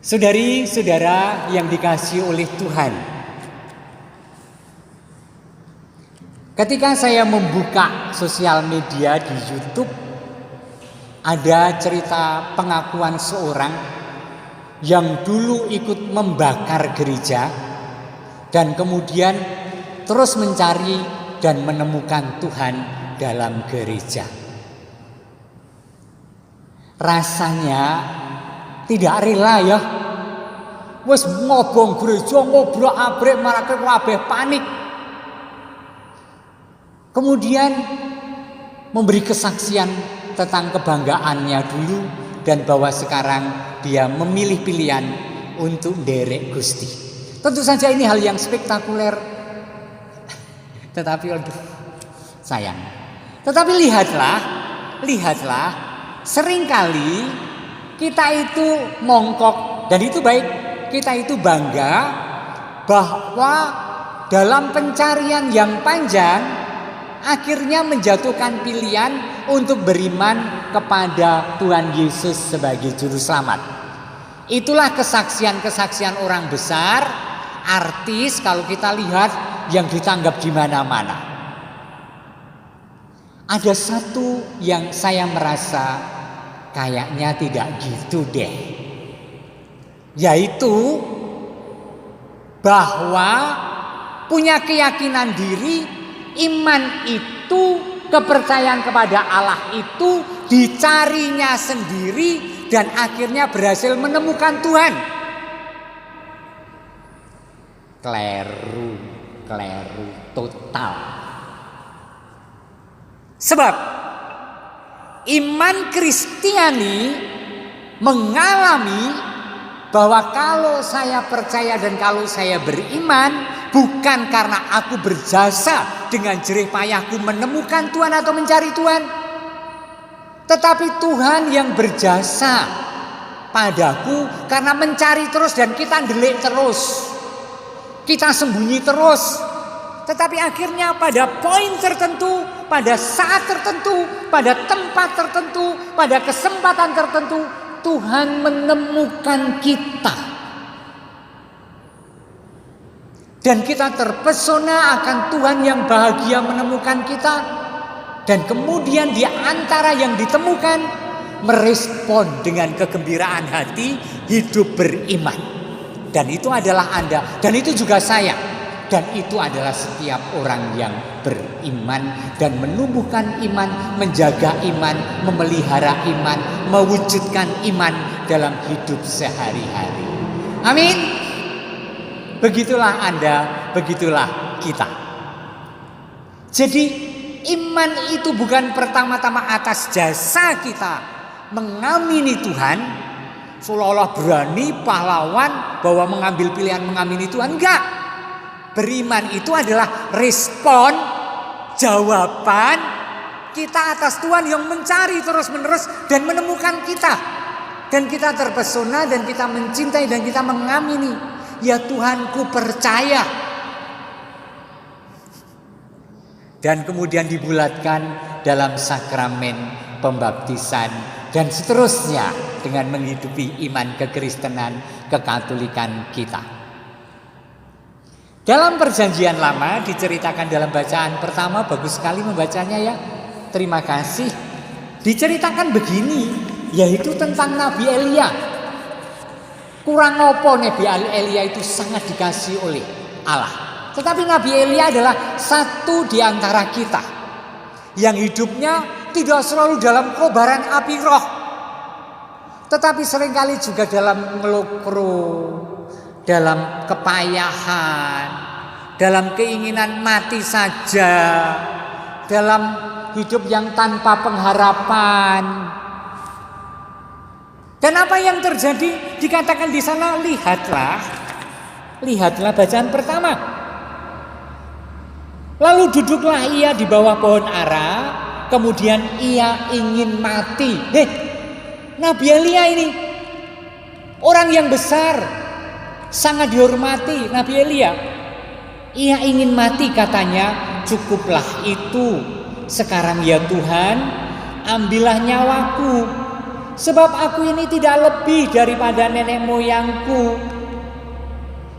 Saudari-saudara yang dikasihi oleh Tuhan, ketika saya membuka sosial media di YouTube, ada cerita pengakuan seorang yang dulu ikut membakar gereja dan kemudian terus mencari dan menemukan Tuhan dalam gereja. Rasanya tidak rela ya. Wes ngobong gereja, ngobrak-abrik, marake kabeh panik. Kemudian memberi kesaksian tentang kebanggaannya dulu dan bahwa sekarang dia memilih pilihan untuk nderek Gusti. Tentu saja ini hal yang spektakuler. Tetapi aduh, sayang. Tetapi lihatlah, seringkali kita itu mongkok dan itu baik. Kita itu bangga bahwa dalam pencarian yang panjang akhirnya menjatuhkan pilihan untuk beriman kepada Tuhan Yesus sebagai juru selamat. Itulah kesaksian-kesaksian orang besar, artis kalau kita lihat yang ditanggap di mana-mana. Ada satu yang saya merasa kayaknya tidak gitu deh. Yaitu bahwa punya keyakinan diri, iman itu, kepercayaan kepada Allah itu dicarinya sendiri dan akhirnya berhasil menemukan Tuhan. Kleru total. Sebab iman Kristiani mengalami bahwa kalau saya percaya dan kalau saya beriman bukan karena aku berjasa dengan jerih payahku menemukan Tuhan atau mencari Tuhan, tetapi Tuhan yang berjasa padaku karena mencari terus dan kita ndelik terus, kita sembunyi terus, tetapi akhirnya pada poin tertentu, pada saat tertentu, pada tempat tertentu, pada kesempatan tertentu Tuhan menemukan kita. Dan kita terpesona akan Tuhan yang bahagia menemukan kita. Dan kemudian di antara yang ditemukan merespon dengan kegembiraan hati hidup beriman. Dan itu adalah Anda dan itu juga saya. Dan itu adalah setiap orang yang beriman dan menumbuhkan iman, menjaga iman, memelihara iman, mewujudkan iman dalam hidup sehari-hari. Amin. Begitulah Anda, begitulah kita. Jadi iman itu bukan pertama-tama atas jasa kita mengamini Tuhan, seolah-olah berani pahlawan bahwa mengambil pilihan mengamini Tuhan. Enggak. Beriman itu adalah respon, jawaban kita atas Tuhan yang mencari terus-menerus dan menemukan kita. Dan kita terpesona dan kita mencintai dan kita mengamini. Ya Tuhanku percaya. Dan kemudian dibulatkan dalam sakramen pembaptisan dan seterusnya dengan menghidupi iman kekristenan, kekatolikan kita. Dalam perjanjian lama diceritakan dalam bacaan pertama, bagus sekali membacanya ya. Terima kasih. Diceritakan begini, yaitu tentang Nabi Elia. Kurang apa Nabi Elia itu sangat dikasihi oleh Allah. Tetapi Nabi Elia adalah satu di antara kita yang hidupnya tidak selalu dalam kobaran api roh, tetapi seringkali juga dalam ngelokro, dalam kepayahan, dalam keinginan mati saja, dalam hidup yang tanpa pengharapan. Dan apa yang terjadi dikatakan di sana, lihatlah bacaan pertama. Lalu duduklah ia di bawah pohon ara, kemudian ia ingin mati. Nabi Elia ini orang yang besar, sangat dihormati Nabi Elia. Ia ingin mati katanya, cukuplah itu. Sekarang ya Tuhan, ambillah nyawaku. Sebab aku ini tidak lebih daripada nenek moyangku.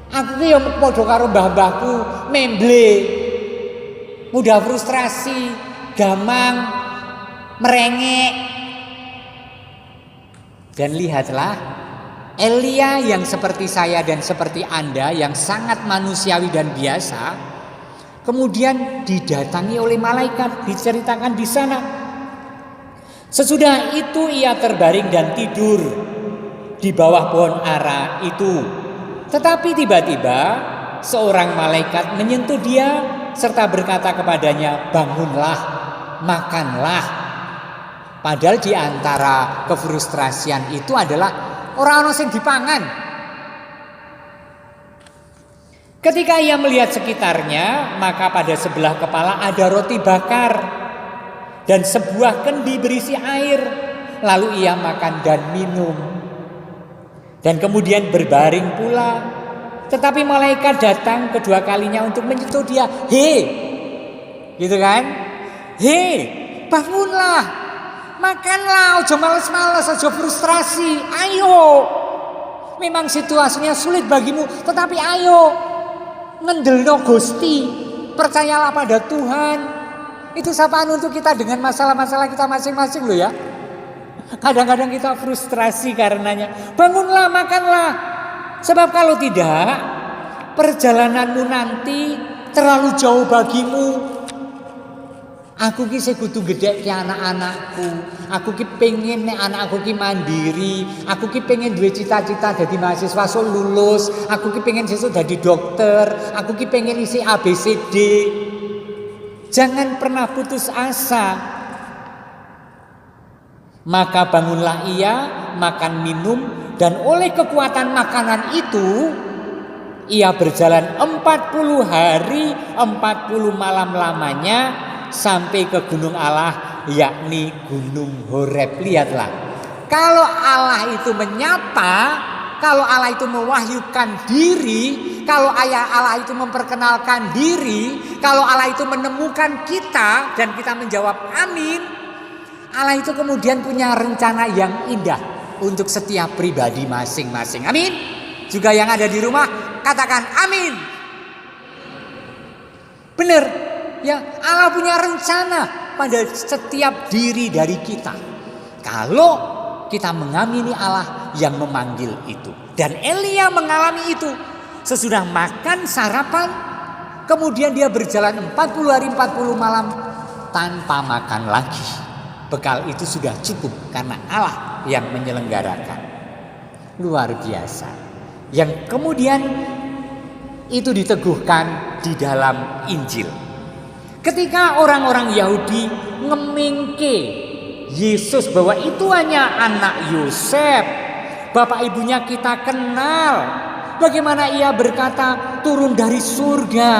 Aku ki yo padha karo mbah-mbahku, memble. Mudah frustrasi, gampang merengek. Dan lihatlah, Elia yang seperti saya dan seperti Anda yang sangat manusiawi dan biasa, kemudian didatangi oleh malaikat, diceritakan di sana. Sesudah itu ia terbaring dan tidur di bawah pohon ara itu. Tetapi tiba-tiba seorang malaikat menyentuh dia serta berkata kepadanya, bangunlah, makanlah. Padahal di antara kefrustrasian itu adalah orang-orang yang dipangan. Ketika ia melihat sekitarnya, maka pada sebelah kepala ada roti bakar dan sebuah kendi berisi air. Lalu ia makan dan minum. Dan kemudian berbaring pula. Tetapi malaikat datang kedua kalinya untuk menyentuh dia. Hei, gitu kan? Hei, bangunlah, makanlah, ojo males-males, ojo frustrasi. Ayo, memang situasinya sulit bagimu, tetapi ayo, ngendelno Gusti, percayalah pada Tuhan. Itu sapaan untuk kita dengan masalah-masalah kita masing-masing loh ya. Kadang-kadang kita frustrasi karenanya. Bangunlah, makanlah. Sebab kalau tidak, perjalananmu nanti terlalu jauh bagimu. Aku ki sekutu gede ke anak-anakku. Aku ki pengen nek anakku ki mandiri. Aku ki pengen duwe cita-cita jadi mahasiswa so lulus. Aku ki pengen sesuk jadi dokter. Aku ki pengen isi ABCD. Jangan pernah putus asa. Maka bangunlah ia, makan minum, dan oleh kekuatan makanan itu ia berjalan 40 hari 40 malam lamanya sampai ke gunung Allah, yakni Gunung Horeb. Lihatlah, kalau Allah itu menyapa, kalau Allah itu mewahyukan diri, kalau Allah itu memperkenalkan diri, kalau Allah itu menemukan kita dan kita menjawab amin, Allah itu kemudian punya rencana yang indah untuk setiap pribadi masing-masing. Amin. Juga yang ada di rumah katakan amin. Benar. Ya, Allah punya rencana pada setiap diri dari kita. Kalau kita mengamini Allah yang memanggil itu. Dan Elia mengalami itu. Sesudah makan sarapan, kemudian dia berjalan 40 hari 40 malam tanpa makan lagi. Bekal itu sudah cukup karena Allah yang menyelenggarakan. Luar biasa. Yang kemudian itu diteguhkan di dalam Injil. Ketika orang-orang Yahudi ngemingke Yesus bahwa itu hanya anak Yosef, bapak ibunya kita kenal. Bagaimana ia berkata turun dari surga?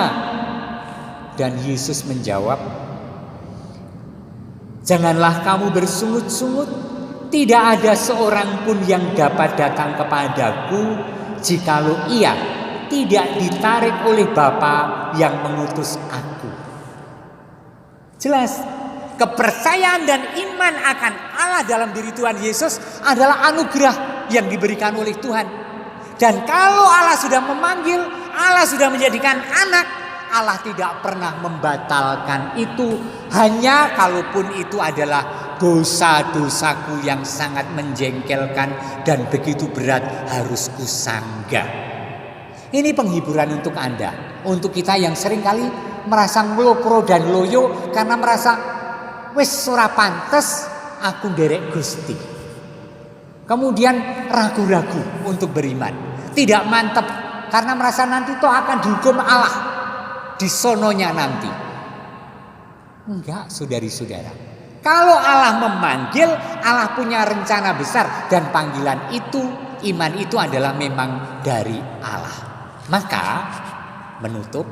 Dan Yesus menjawab, janganlah kamu bersungut-sungut. Tidak ada seorang pun yang dapat datang kepadaku jikalau ia tidak ditarik oleh Bapa yang mengutus aku. Jelas, kepercayaan dan iman akan Allah dalam diri Tuhan Yesus adalah anugerah yang diberikan oleh Tuhan. Dan kalau Allah sudah memanggil, Allah sudah menjadikan anak, Allah tidak pernah membatalkan itu. Hanya kalaupun itu adalah dosa-dosaku yang sangat menjengkelkan dan begitu berat harus kusanggah. Ini penghiburan untuk Anda, untuk kita yang seringkali merasa nglokro dan loyo karena merasa wis ora pantes aku nderek Gusti. Kemudian ragu-ragu untuk beriman, tidak mantap karena merasa nanti toh akan dihukum Allah di sononya nanti. Enggak, saudari-saudara. Kalau Allah memanggil, Allah punya rencana besar dan panggilan itu, iman itu adalah memang dari Allah. Maka menutup,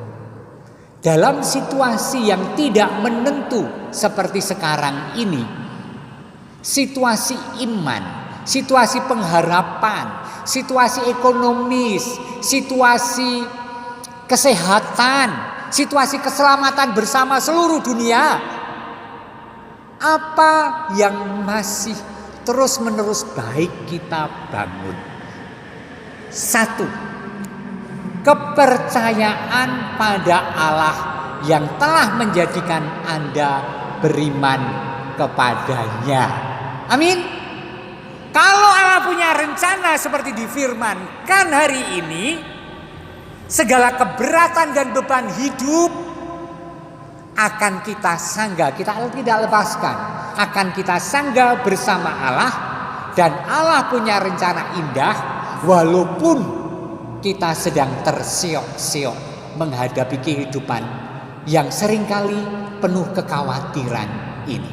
dalam situasi yang tidak menentu seperti sekarang ini, situasi iman, situasi pengharapan, situasi ekonomis, situasi kesehatan, situasi keselamatan bersama seluruh dunia, apa yang masih terus-menerus baik kita bangun. Satu, kepercayaan pada Allah yang telah menjadikan Anda beriman kepadanya. Amin. Kalau Allah punya rencana seperti difirmankan hari ini, segala keberatan dan beban hidup akan kita sanggah, kita tidak lepaskan, akan kita sanggah bersama Allah. Dan Allah punya rencana indah walaupun kita sedang tersiok-siok menghadapi kehidupan yang seringkali penuh kekhawatiran ini.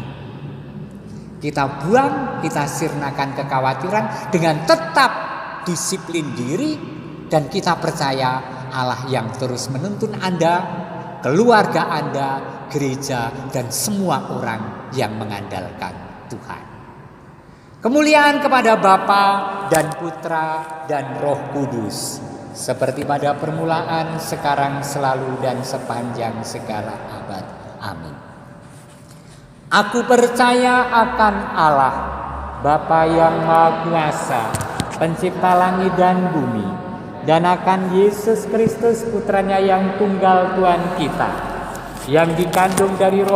Kita buang, kita sirnakan kekhawatiran dengan tetap disiplin diri, dan kita percaya Allah yang terus menuntun Anda, keluarga Anda, gereja, dan semua orang yang mengandalkan Tuhan. Kemuliaan kepada Bapa dan Putra dan Roh Kudus, seperti pada permulaan, sekarang, selalu, dan sepanjang segala abad. Amin. Aku percaya akan Allah, Bapa yang Maha Kuasa, Pencipta langit dan bumi, dan akan Yesus Kristus, Putranya yang tunggal Tuhan kita, yang dikandung dari Roh